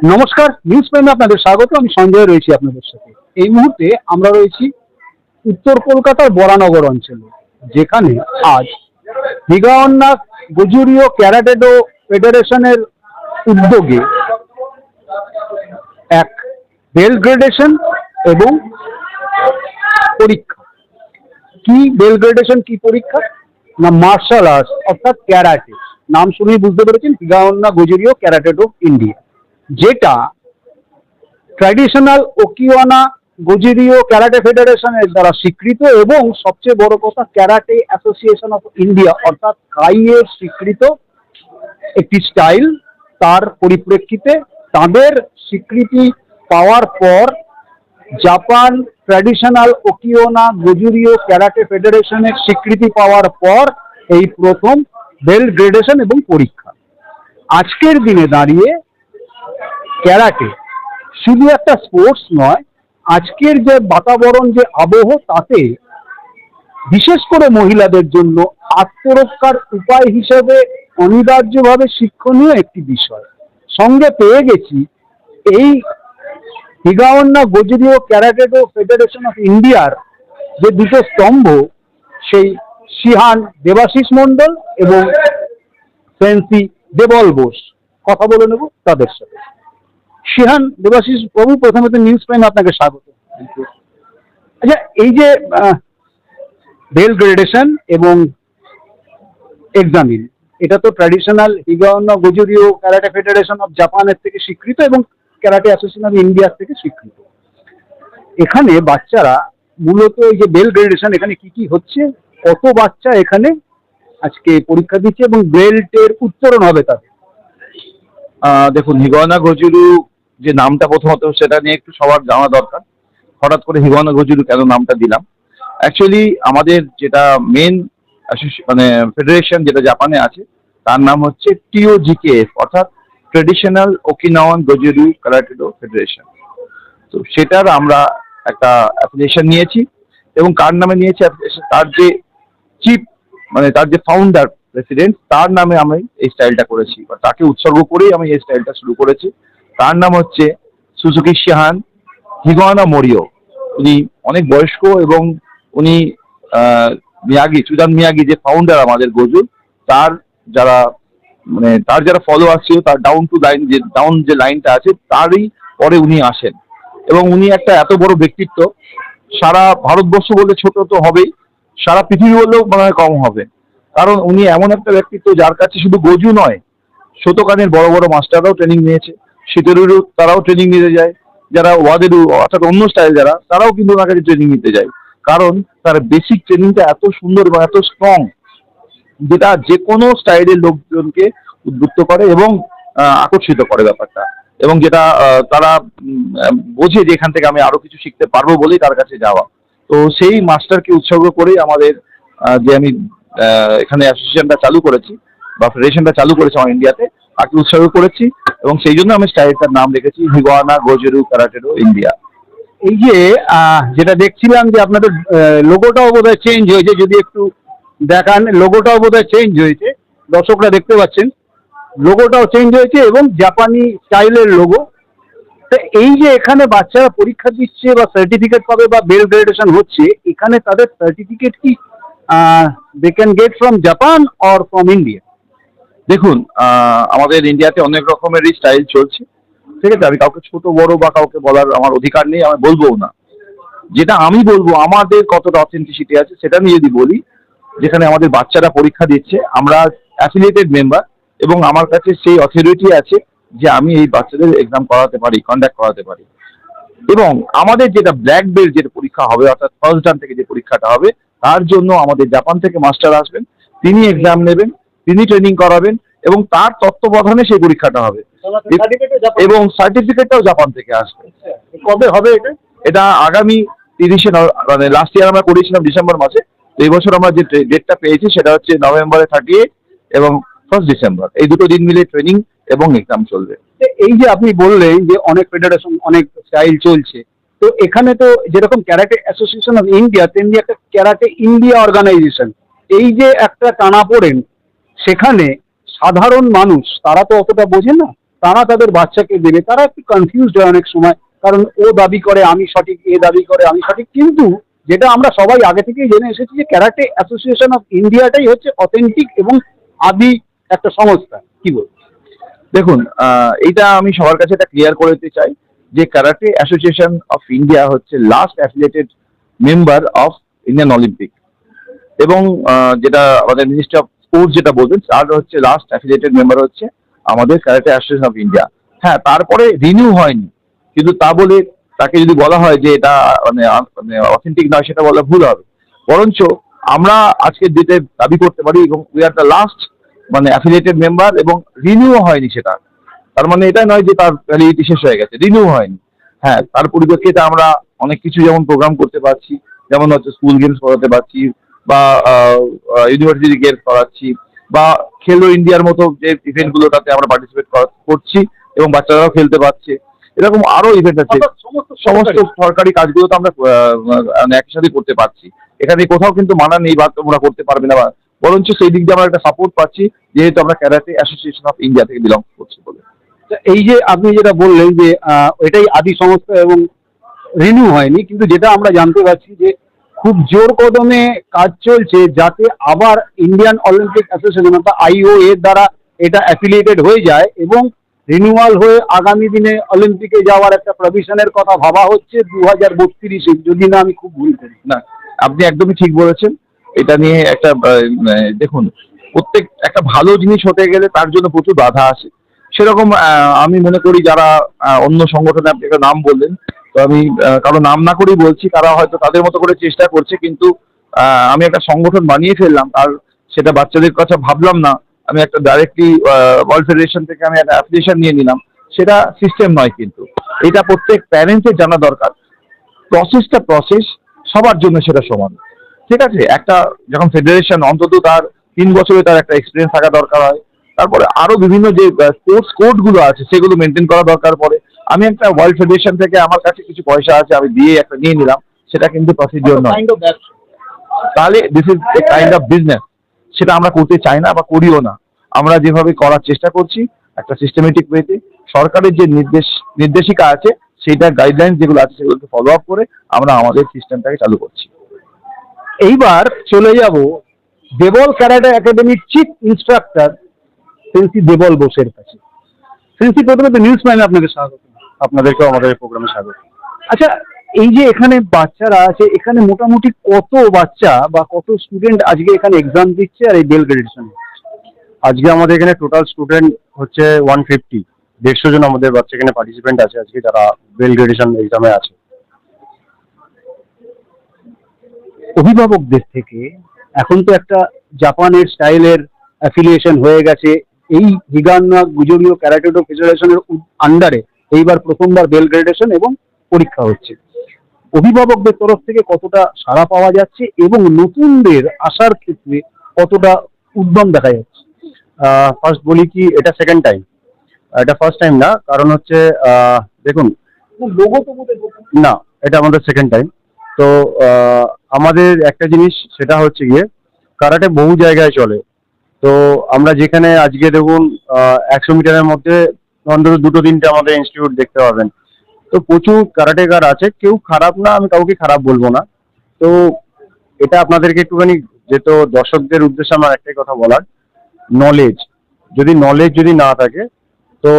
নমস্কার, নিউজ প্রাইমে আপনাদের স্বাগত। আমি সঞ্জয় রয়েছি আপনাদের সাথে। এই মুহূর্তে আমরা রয়েছি উত্তর কলকাতার বরানগর অঞ্চলে, যেখানে আজ হিগাওয়ান্না গোজুরিও ক্যারাটেডো ফেডারেশনের উদ্যোগে এক বেল গ্রেডেশন এবং পরীক্ষা। কি বেল গ্রেডেশন, কি পরীক্ষা? না, মার্শাল আর্টস অর্থাৎ ক্যারাটে। নাম শুনেই বুঝতে পেরেছেন, হিগাওয়ান্না গোজুরিও ক্যারাটেডো ইন্ডিয়া, যেটা ট্র্যাডিশনাল ওকিওয়ানা গোজুরিও ক্যারাটে ফেডারেশনের দ্বারা স্বীকৃত এবং সবচেয়ে বড় কথা ক্যারাটে অ্যাসোসিয়েশন অফ ইন্ডিয়া অর্থাৎ কাইয়ের স্বীকৃত একটি স্টাইল। তার পরিপ্রেক্ষিতে তাদের স্বীকৃতি পাওয়ার পর জাপান ট্র্যাডিশনাল ওকিওনা গোজুরিও ক্যারাটে ফেডারেশনের স্বীকৃতি পাওয়ার পর এই প্রথম বেল্ট গ্রেডেশন এবং পরীক্ষা। আজকের দিনে দাঁড়িয়ে ক্যারাটে শুধু একটা স্পোর্টস নয়, আজকের যে বাতাবরণ, যে আবহ, তাতে বিশেষ করে মহিলাদের জন্য আত্মরক্ষার উপায় হিসেবে অনিবার্যভাবে শিক্ষণীয় একটি বিষয়। সঙ্গে পেয়ে গেছি এই হিগাওয়ান্না গোজুরিও ক্যারাটেডো ফেডারেশন অফ ইন্ডিয়ার যে দুটো স্তম্ভ, সেই শিহান দেবাশিস মণ্ডল এবং ফেন্সি দেবল বোস। কথা বলে নেব তাদের সাথে। শিহান দেবাশিস বাবু, প্রথমত নিউজ প্রাইম আপনাকে স্বাগত। আচ্ছা, এই যে বেল গ্রেডেশন এবং এক্সামিন, এটা তো ট্র্যাডিশনাল হিগাওয়ান্না গোজুরিও ক্যারাটে ফেডারেশন অফ জাপানের থেকে স্বীকৃত এবং ক্যারাটে অ্যাসোসিয়েশন অফ ইন্ডিয়ার থেকে স্বীকৃত। এখানে বাচ্চারা মূলত এই যে বেল গ্রেডেশন, এখানে কি কি হচ্ছে, কত বাচ্চা এখানে আজকে পরীক্ষা দিচ্ছে এবং বেল্টের উত্তরণ হবে তাদের? দেখুন, হিগাওয়ান্না গোজুরু যে নামটা প্রথমত সেটা নিয়ে একটু সবার জানা দরকার। হঠাৎ করে হিগাওয়ান্না গোজুরু কেন নামটা দিলাম? অ্যাকচুয়ালি আমাদের যেটা মেন মানে ফেডারেশন যেটা জাপানে আছে, তার নাম হচ্ছে টিওজিকেএফ, অর্থাৎ ট্রেডিশনাল ওকিনাওয়ান গোজুরু ক্যারাটেডো ফেডারেশন। তো সেটার আমরা একটা অ্যাপ্লিকেশন নিয়েছি এবং কার নামে নিয়েছি অ্যাপ্লিকেশন? তার যে চিফ, মানে তার যে ফাউন্ডার প্রেসিডেন্ট, তার নামে আমি এই স্টাইলটা করেছি, বা তাকে উৎসর্গ করেই আমি এই স্টাইলটা শুরু করেছি। তার নাম হচ্ছে সুজুকি শিহান হিগাওয়ান্না মোরিও। উনি অনেক বয়স্ক এবং উনি মিয়াগি, চুদান মিয়াগি যে ফাউন্ডার আমাদের গোজুর, তার যারা মানে তার যারা ফলোয়ার ছিল, তার ডাউন টু লাইন, যে ডাউন যে লাইনটা আছে, তারই পরে উনি আসেন। এবং উনি একটা এত বড় ব্যক্তিত্ব, সারা ভারতবর্ষ বললে ছোট তো হবেই, সারা পৃথিবী বললেও মনে হয় কম হবে। কারণ উনি এমন একটা ব্যক্তিত্ব যার কাছে শুধু গোজু নয়, শতকানের বড় বড় মাস্টাররাও ট্রেনিং নিয়েছে, শীতেরুরু তারাও ট্রেনিং নিতে যায়, যারা ওয়াদেরু অর্থাৎ অন্য স্টাইল যারা, তারাও কিন্তু ওনার কাছে ট্রেনিং নিতে যায়। কারণ তার বেসিক ট্রেনিংটা এত সুন্দর এবং এত স্ট্রং, যেটা যে কোনো স্টাইলের লোকজনকে উদ্বুদ্ধ করে এবং আকর্ষিত করে ব্যাপারটা, এবং যেটা তারা বোঝে যে এখান থেকে আমি আরো কিছু শিখতে পারবো বলেই তার কাছে যাওয়া। তো সেই মাস্টারকে উৎসর্গ করেই আমাদের যে আমি এখানে অ্যাসোসিয়েশনটা চালু করেছি বা ফেডারেশনটা চালু করেছি আমার ইন্ডিয়াতে, তাকে উৎসর্গ করেছি এবং সেই জন্য আমি স্টাইলটার নাম রেখেছি হিগাওয়ান্না গোজুরু ক্যারাটেডো ইন্ডিয়া। এই যে যেটা দেখছিলাম যে আপনাদের লোগোটাও বোধহয় চেঞ্জ হয়েছে, যদি একটু দেখান। লোগোটাও বোধহয় চেঞ্জ হয়েছে, দর্শকরা দেখতে পাচ্ছেন লোগোটাও চেঞ্জ হয়েছে এবং জাপানি স্টাইলের লোগো। তো এই যে এখানে বাচ্চারা পরীক্ষা দিচ্ছে বা সার্টিফিকেট পাবে বা বেল গ্রেডেশন হচ্ছে, এখানে তাদের সার্টিফিকেট কি they can get from Japan or from India? দেখুন, আমাদের ইন্ডিয়াতে অনেক রকমেরই স্টাইল চলছে, ঠিক আছে? আমি কাউকে ছোট বড় বা কাউকে বলার আমার অধিকার নেই, আমি বলবোও না। যেটা আমি বলবো আমাদের কতটা অথেন্টিসিটি আছে সেটা আমি যদি বলি, যেখানে আমাদের বাচ্চারা পরীক্ষা দিচ্ছে, আমরা অ্যাফিলিয়েটেড মেম্বার এবং আমার কাছে সেই অথরিটি আছে যে আমি এই বাচ্চাদের এক্সাম করাতে পারি, কন্ডাক্ট করাতে পারি। এবং আমাদের যেটা ব্ল্যাক বেল্ট যেটা পরীক্ষা হবে, অর্থাৎ ফার্স্ট ডান থেকে যে পরীক্ষাটা হবে, তার জন্য আমাদের জাপান থেকে মাস্টার আসবেন, তিনি এক্সাম নেবেন, তিনি ট্রেনিং করাবেন এবং তার তত্ত্বাবধানে সেই পরীক্ষাটা হবে এবং সার্টিফিকেটটাও জাপান থেকে আসবে। কবে হবে এটা? এটা আগামী 30 মানে লাস্ট ইয়ার আমরা করেছিলাম ডিসেম্বর মাসে। তো এই বছর আমরা যে ডেটটা পেয়েছি সেটা হচ্ছে নভেম্বরে 38 এবং 1 ডিসেম্বর, এই দুটো দিন মিলে ট্রেনিং এবং এক্সাম চলবে। এই যে আপনি বললেন যে অনেক ফেডারেশন, অনেক স্টাইল চলছে, তো এখানে তো যেরকম ক্যারাটে অ্যাসোসিয়েশন অফ ইন্ডিয়া, তেমনি একটা ক্যারাটে ইন্ডিয়া অর্গানাইজেশন। এই যে একটা টানাপোড়েন, সেখানে সাধারণ মানুষ তারা তো অতটা বোঝে না। তারা তাদের বাচ্চাকে দেবে, তারা একটু কনফিউজড হয় অনেক সময়, কারণ ও দাবি করে আমি সঠিক, এ দাবি করে আমি সঠিক। কিন্তু যেটা আমরা সবাই আগে থেকেই জেনে এসেছি যে ক্যারাটে অ্যাসোসিয়েশন অফ ইন্ডিয়াটাই হচ্ছে অথেন্টিক এবং আদি একটা সংস্থা। কি বল? দেখুন, এইটা আমি সবার কাছে এটা ক্লিয়ার করে দিতে চাই যে ক্যারাটে অ্যাসোসিয়েশন অফ ইন্ডিয়া হচ্ছে last affiliated member of Indian Olympic, এবং যেটা আমাদের মিনিস্ট্রি অফ স্পোর্টস যেটা বলবেন তার হচ্ছে লাস্ট অ্যাফিলিয়েটেড মেম্বার হচ্ছে আমাদের ক্যারাটে অ্যাসোসিয়েশন অফ ইন্ডিয়া। হ্যাঁ, তারপরে রিনিউ হয়নি, কিন্তু তা বলে তাকে যদি বলা হয় যে এটা মানে অথেন্টিক নয়, সেটা বলা ভুল হবে। বরঞ্চ আমরা আজকের ডেটে দাবি করতে পারি এবং উই আর দ্য লাস্ট মানে অ্যাফিলিয়েটেড মেম্বার, এবং রিনিউ হয়নি সেটা। তার মানে এটা নয় যে তার ভ্যালিডিটি শেষ হয়ে গেছে, রিনিউ হয়নি। হ্যাঁ, তার পরিপ্রেক্ষিতে আমরা অনেক কিছু যেমন প্রোগ্রাম করতে পারছি, যেমন হচ্ছে স্কুল গেমস করাতে পারছি, বা ইউনিভার্সিটি গেমস করাচ্ছি, বা খেলো ইন্ডিয়ার মতো যে ইভেন্ট গুলো তাতে আমরা পার্টিসিপেট করছি এবং বাচ্চারাও খেলতে পারছে। এরকম আরো ইভেন্ট আছে, অর্থাৎ সমস্ত সরকারি কাজগুলো তো আমরা মানে একই সাথে করতে পারছি। এখানে কোথাও কিন্তু মানা নেই বা তোমরা করতে পারবে না, বরঞ্চ সেই দিক দিয়ে আমরা একটা সাপোর্ট পাচ্ছি, যেহেতু আমরা ক্যারাটে অ্যাসোসিয়েশন অফ ইন্ডিয়া থেকে বিলং করছি বলে। এই যে আপনি যেটা বললেন যে এটাই আদি সংস্থা এবং রিনিউ হয়নি, কিন্তু যেটা আমরা জানতে পারছি যে খুব জোর কদমে কাজ চলছে যাতে আবার ইন্ডিয়ান অলিম্পিক অ্যাসোসিয়েশন অর্থাৎ আইও এর দ্বারা এটা অ্যাফিলিয়েটেড হয়ে যায় এবং রিনিউয়াল হয়ে আগামী দিনে অলিম্পিকে যাওয়ার একটা প্রভিশনের কথা ভাবা হচ্ছে 2032-এ, যদি না আমি খুব ভুল করি। না, আপনি একদমই ঠিক বলেছেন। এটা নিয়ে একটা দেখুন, প্রত্যেক একটা ভালো জিনিস হতে গেলে তার জন্য প্রচুর বাধা আসে। সেরকম আমি মনে করি যারা অন্য সংগঠনে, আপনি একটা নাম বললেন, তো আমি কারো নাম না করেই বলছি, তারা হয়তো তাদের মতো করে চেষ্টা করছে, কিন্তু আমি একটা সংগঠন বানিয়ে ফেললাম, আর সেটা বাচ্চাদের কথা ভাবলাম না, আমি একটা ডাইরেক্টলি ওয়ার্ল্ড ফেডারেশন থেকে আমি একটা অ্যাপ্লিকেশন নিয়ে নিলাম, সেটা সিস্টেম নয়। কিন্তু এটা প্রত্যেক প্যারেন্টসের জানা দরকার। প্রসেস সবার জন্য সেটা সমান। ঠিক আছে, একটা যখন ফেডারেশন, অন্তত তার 3 বছরে তার একটা এক্সপিরিয়েন্স থাকা দরকার হয়। তারপরে আরো বিভিন্ন যে স্পোর্টস কোড গুলো আছে সেগুলো মেনটেন করা দরকার পড়ে। আমি একটা ওয়ার্ল্ড ফেডারেশন থেকে আমার কাছে কিছু পয়সা আছে, আমি দিয়ে একটা নিয়ে নিলাম, সেটা কিন্তু প্রসিডিওর নয়। তাহলে this is a kind of business, সেটা আমরা করতে চাই না বা করিও না। আমরা যেভাবে করার চেষ্টা করছি একটা সিস্টেমেটিক ওয়েতে, সরকারের যে নির্দেশিকা আছে, সেইটা গাইডলাইন যেগুলো আছে সেগুলোকে ফলো আপ করে আমরা আমাদের সিস্টেমটাকে চালু করছি। এইবার চলে যাব দেবল ক্যারাটে একাডেমির চিফ ইনস্ট্রাক্টর সেন্সি দেবল বোসের কাছে। সেন্সি, প্রথমে তো নিউজ টাইমে আপনাকে স্বাগত। আপনাদেরকেও আমাদের প্রোগ্রামে স্বাগত। আচ্ছা, এই যে এখানে বাচ্চারা আছে, এখানে মোটামুটি কত বাচ্চা বা কত স্টুডেন্ট আজকে এখানে এক্সাম দিচ্ছে আর এই বেল গ্রেডেশনে? আজকে আমাদের এখানে টোটাল স্টুডেন্ট হচ্ছে 150, 150 জন আমাদের বাচ্চা এখানে পার্টিসিপেন্ট আছে আজকে, যারা বেল গ্রেডেশন এক্সামে আছে। অভিভাবকদের থেকে এখন তো একটা জাপানের স্টাইলের অ্যাফিলিয়েশন হয়ে গেছে, এই হিগান্না গুজোরিও ক্যারাটেডো ফেডারেশনের আন্ডারে এইবার প্রথমবার বেল গ্রেডেশন এবং পরীক্ষা হচ্ছে। অভিভাবকদের তরফ থেকে কতটা সাড়া পাওয়া যাচ্ছে এবং নতুনদের আসার ক্ষেত্রে কতটা উদ্যম দেখা যাচ্ছে? ফার্স্ট বলি কি, এটা সেকেন্ড টাইম, এটা ফার্স্ট টাইম না। কারণ হচ্ছে দেখুন, লোগো তো বোধহয় না, এটা আমাদের সেকেন্ড টাইম। তো আমাদের একটা জিনিস সেটা হচ্ছে গিয়ে, কারাটে বহু জায়গায় চলে। তো আমরা যেখানে আজকে দেখুন 100 মিটারের মধ্যে অন্তত 2-3টে আমাদের ইনস্টিটিউট দেখতে পাবেন। তো প্রচুর কারাটেকার আছে, কেউ খারাপ না, আমি কাউকে খারাপ বলবো না। তো এটা আপনাদেরকে একটুখানি, যেহেতু দর্শকদের উদ্দেশ্যে আমার একটাই কথা বলার, নলেজ যদি না থাকে তো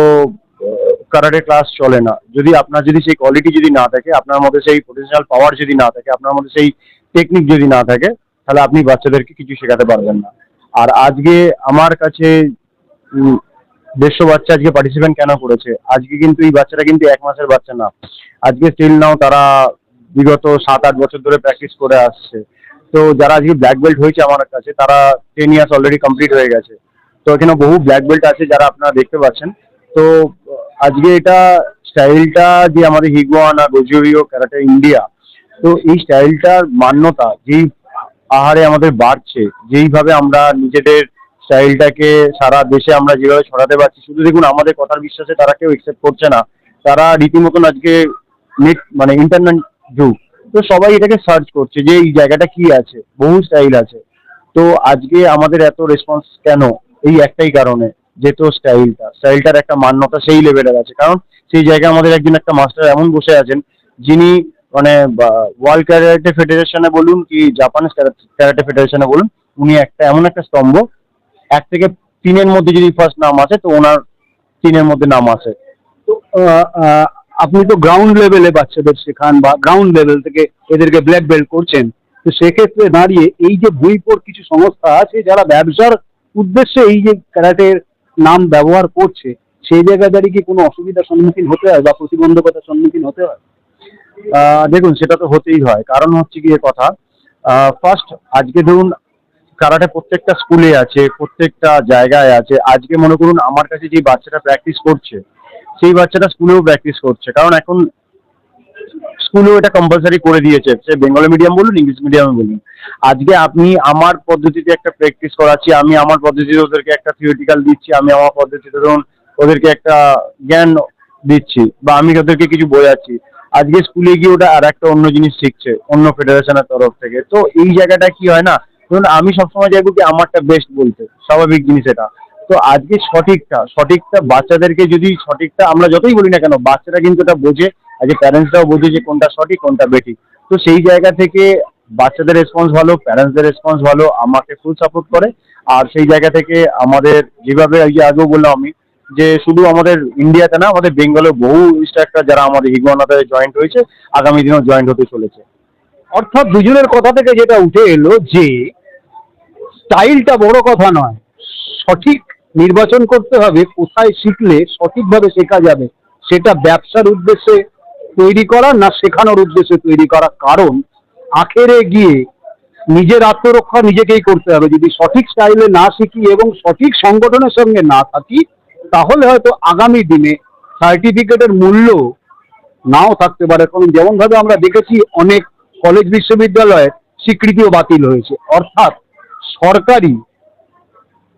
কারাটে ক্লাস চলে না। আপনার যদি সেই কোয়ালিটি যদি না থাকে, আপনার মধ্যে সেই প্রফেশনাল পাওয়ার যদি না থাকে, আপনার মধ্যে সেই টেকনিক যদি না থাকে, তাহলে আপনি বাচ্চাদেরকে কিছু শেখাতে পারবেন না। আর আজকে আমার কাছে 150 বাচ্চা আজকে পার্টিসিপেন্ট কেন করেছে? আজকে কিন্তু এই বাচ্চারা কিন্তু 1 মাসের বাচ্চা না, আজকে স্টিল নাও তারা বিগত 7-8 বছর ধরে প্র্যাকটিস করে আসছে। তো যারা আজকে ব্ল্যাক বেল্ট হয়েছে আমার কাছে, তারা 10 ইয়ার্স অলরেডি কমপ্লিট হয়ে গেছে। তো এখানে বহু ব্ল্যাক বেল্ট আছে যারা আপনারা দেখতে পাচ্ছেন। তো আজকে এটা স্টাইলটা যে আমাদের হিগুয়ানা গোজোরিও ক্যারাটে ইন্ডিয়া, তো এই স্টাইলটার মান্যতা যেই আহারে আমাদের বাড়ছে, যেইভাবে আমরা নিজেদের স্টাইলটাকে সারা দেশে আমরা যেভাবে ছড়াতে পারছি, শুধু দেখুন আমাদের কথার বিশ্বাসে তারা কেউ একসেপ্ট করছে না, তারা রীতিমতন আজকে নেট মানে ইন্টারনেট যুগ, তো সবাই এটাকে সার্চ করছে যে এই জায়গাটা কি আছে, বহু স্টাইল আছে। তো আজকে আমাদের এত রেসপন্স কেন? এই একটাই কারণে, যেহেতু স্টাইলটার একটা মান্যতা সেই লেভেলের আছে, কারণ সেই জায়গায় আমাদের একজন একটা মাস্টার এমন বসে আছেন যিনি মানে ওয়ার্ল্ড ক্যারাটে ফেডারেশনে বলুন কি জাপানিজ ক্যারাটে ফেডারেশনে বলুন, উনি একটা এমন একটা স্তম্ভ, 1 থেকে 3-এর মধ্যে যদি ফার্স্ট নাম আছে তো ওনার 3-এর মধ্যে নাম আছে। তো আপনি তো গ্রাউন্ড লেভেলে বাচ্চাদের শেখান বা গ্রাউন্ড লেভেল থেকে এদেরকে ব্ল্যাক বেল্ট করছেন, তো সেক্ষেত্রে দাঁড়িয়ে এই যে বইপোর কিছু সংস্থা আছে যারা ব্যবসার উদ্দেশ্যে এই যে ক্যারাটের নাম ব্যবহার করছে, সেই জায়গায় দাঁড়িয়ে কি কোনো অসুবিধার সম্মুখীন হতে হয় বা প্রতিবন্ধকতার সম্মুখীন হতে হয়? দেখুন, সেটা তো হতেই হয়, কারণ হচ্ছে গিয়ে কথা ফার্স্ট আজকে ধরুন কারাটে প্রত্যেকটা স্কুলে আছে, প্রত্যেকটা জায়গায় আছে। আজকে মনে করুন আমার কাছে যে বাচ্চাটা প্র্যাকটিস করছে সেই বাচ্চাটা স্কুলেও প্র্যাকটিস করছে, কারণ এখন স্কুলেও এটা কম্পালসারি করে দিয়েছে, সে বেঙ্গলি মিডিয়াম বলুন ইংলিশ মিডিয়ামে বলুন। আজকে আপনি আমার পদ্ধতিতে একটা প্র্যাকটিস করাচ্ছি, আমি আমার পদ্ধতিতে ওদেরকে একটা থিওরিটিক্যাল দিচ্ছি, আমি আমার পদ্ধতিতে ধরুন ওদেরকে একটা জ্ঞান দিচ্ছি বা আমি ওদেরকে কিছু বোঝাচ্ছি। আজকে স্কুলে গিয়ে ওটা আর একটা অন্য জিনিস শিখছে অন্য ফেডারেশনের তরফ থেকে। তো এই জায়গাটা কি হয় না, ধরুন আমি সবসময় চাইবো কি আমারটা বেস্ট বলতে, স্বাভাবিক জিনিস এটা। তো আজকে সঠিকটা বাচ্চাদেরকে যদি সঠিকটা আমরা যতই বলি না কেন, বাচ্চারা কিন্তু এটা বোঝে, আজকে প্যারেন্টসরাও বোঝে যে কোনটা সঠিক কোনটা বেঠিক। তো সেই জায়গা থেকে বাচ্চাদের রেসপন্স ভালো, প্যারেন্টসদের রেসপন্স ভালো, আমাকে ফুল সাপোর্ট করে। আর সেই জায়গা থেকে আমাদের যেভাবে এই যে আগেও বললাম আমি, যে শুধু আমাদের ইন্ডিয়াতে না, আমাদের বেঙ্গলেও বহু ইনস্ট্রাক্টর যারা আমাদের হিগোয়ানাতে জয়েন্ট হয়েছে, আগামী দিনেও জয়েন্ট হতে চলেছে। অর্থাৎ দুজনের কথা থেকে যেটা উঠে এলো যে স্টাইলটা বড় কথা নয়, সঠিক নির্বাচন করতে হবে কোথায় শিখলে সঠিকভাবে শেখা যাবে, সেটা ব্যবসার উদ্দেশ্যে তৈরি করা না শেখানোর উদ্দেশ্যে তৈরি করা। কারণ আখেরে গিয়ে নিজের আত্মরক্ষা নিজেকেই করতে হবে। যদি সঠিক স্টাইলে না শিখি এবং সঠিক সংগঠনের সঙ্গে না থাকি, তাহলে হয়তো আগামী দিনে সার্টিফিকেটের মূল্য নাও থাকতে পারে। কারণ যেমনভাবে আমরা দেখেছি অনেক কলেজ বিশ্ববিদ্যালয়ের স্বীকৃতিও বাতিল হয়েছে। অর্থাৎ সরকারি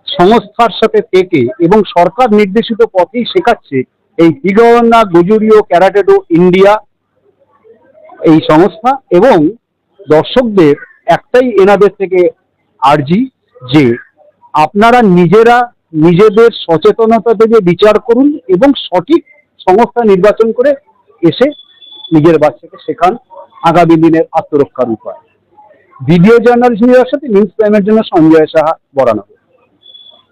সংস্থার সাথে থেকে এবং সরকার নির্দেশিত পথেই শেখাচ্ছে এই হিগোয়ানা গোজুরিও ক্যারাটে ডো ইন্ডিয়া এই সংস্থা। এবং দর্শকদের একটাই এনাদের থেকে আর্জি যে আপনারা নিজেরা নিজেদের সচেতনতা থেকে বিচার করুন এবং সঠিক সংস্থা নির্বাচন করে এসে নিজের বাচ্চাকে শেখান আগামী দিনের আত্মরক্ষার উপায়। ভিডিও জার্নালিস্ট নিউজের সাথে নিউজ প্রাইমের জন্য সঞ্জয় সাহা, বরানগর।